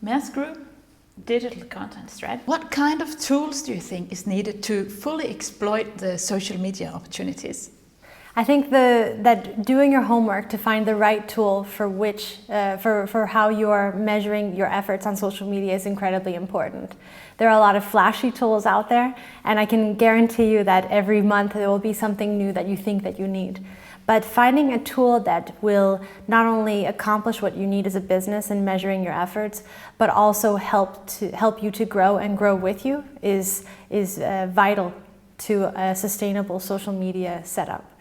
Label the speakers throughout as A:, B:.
A: Maersk Group, digital content strategy. What kind of tools do you think is needed to fully exploit the social media opportunities?
B: I think that doing your homework to find the right tool for how you are measuring your efforts on social media is incredibly important. There are a lot of flashy tools out there, and I can guarantee you that every month there will be something new that you think that you need. But finding a tool that will not only accomplish what you need as a business in measuring your efforts, but also help you to grow and grow with you is vital to a sustainable social media setup.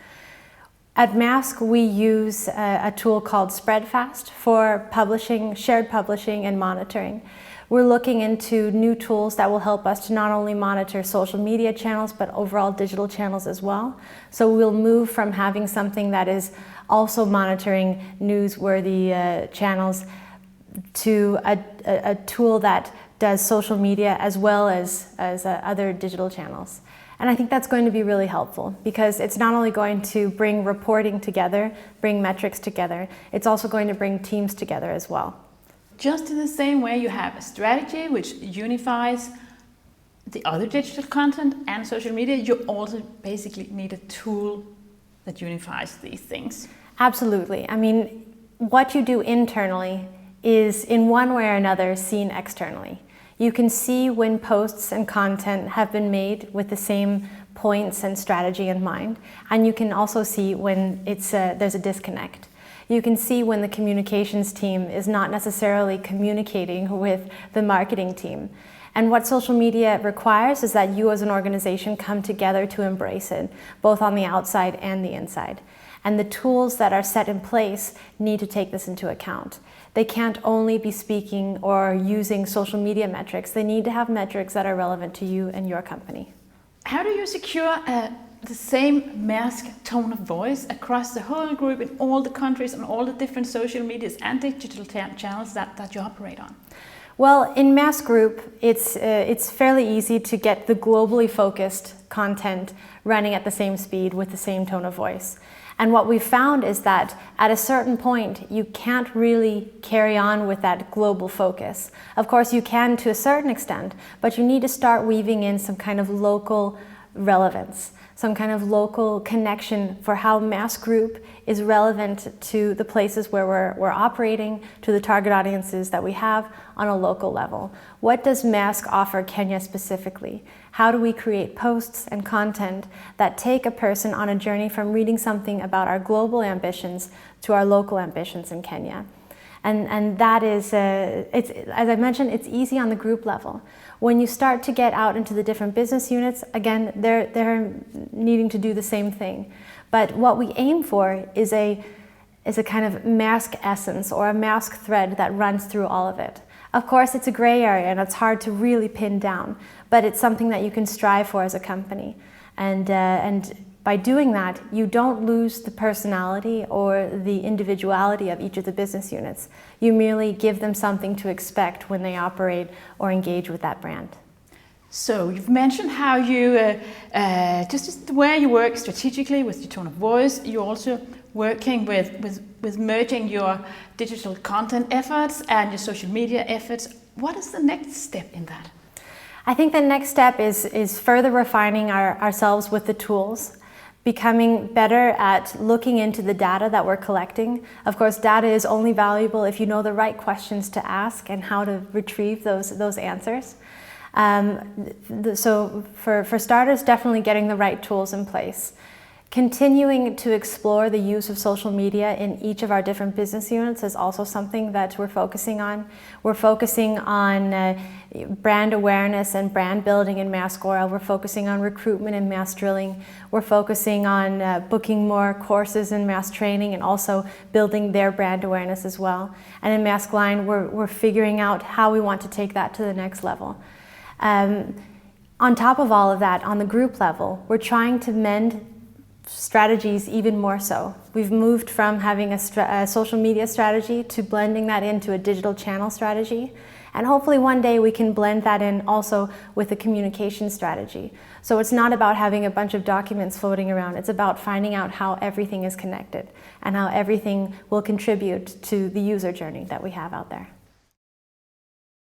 B: At Maersk, we use a tool called Spreadfast for publishing, shared publishing and monitoring. We're looking into new tools that will help us to not only monitor social media channels, but overall digital channels as well. So we'll move from having something that is also monitoring newsworthy channels to a tool that does social media as well as other digital channels. And I think that's going to be really helpful because it's not only going to bring reporting together, bring metrics together, it's also going to bring teams together as well.
A: Just in the same way you have a strategy which unifies the other digital content and social media, you also basically need a tool that unifies these things.
B: Absolutely. I mean, what you do internally is in one way or another seen externally. You can see when posts and content have been made with the same points and strategy in mind, and you can also see when there's a disconnect. You can see when the communications team is not necessarily communicating with the marketing team. And what social media requires is that you as an organization come together to embrace it, both on the outside and the inside. And the tools that are set in place need to take this into account. They can't only be speaking or using social media metrics. They need to have metrics that are relevant to you and your company.
A: How do you secure the same Maersk tone of voice across the whole group in all the countries and all the different social medias and digital channels that you operate on?
B: Well, in Maersk Group, it's fairly easy to get the globally focused content running at the same speed with the same tone of voice. And what we've found is that at a certain point, you can't really carry on with that global focus. Of course, you can to a certain extent, but you need to start weaving in some kind of local relevance, some kind of local connection for how Maersk Group is relevant to the places where we're operating, to the target audiences that we have on a local level. What does Maersk offer Kenya specifically? How do we create posts and content that take a person on a journey from reading something about our global ambitions to our local ambitions in Kenya? And that is, as I mentioned, it's easy on the group level. When you start to get out into the different business units, again, they're needing to do the same thing. But what we aim for is a kind of Maersk essence or a Maersk thread that runs through all of it. Of course, it's a gray area and it's hard to really pin down, but it's something that you can strive for as a company. And by doing that, you don't lose the personality or the individuality of each of the business units. You merely give them something to expect when they operate or engage with that brand.
A: So you've mentioned how you, just where you work strategically with your tone of voice, you're also working with merging your digital content efforts and your social media efforts. What is the next step in that?
B: I think the next step is further refining ourselves with the tools, becoming better at looking into the data that we're collecting. Of course, data is only valuable if you know the right questions to ask and how to retrieve those answers. So for starters, definitely getting the right tools in place. Continuing to explore the use of social media in each of our different business units is also something that we're focusing on. We're focusing on brand awareness and brand building in Maersk Oil. We're focusing on recruitment in Maersk Drilling. We're focusing on booking more courses in Maersk Training and also building their brand awareness as well. And in Maersk Line, we're figuring out how we want to take that to the next level. On top of all of that, on the group level, we're trying to mend strategies even more so. We've moved from having a social media strategy to blending that into a digital channel strategy. And hopefully one day we can blend that in also with a communication strategy. So it's not about having a bunch of documents floating around. It's about finding out how everything is connected and how everything will contribute to the user journey that we have out there.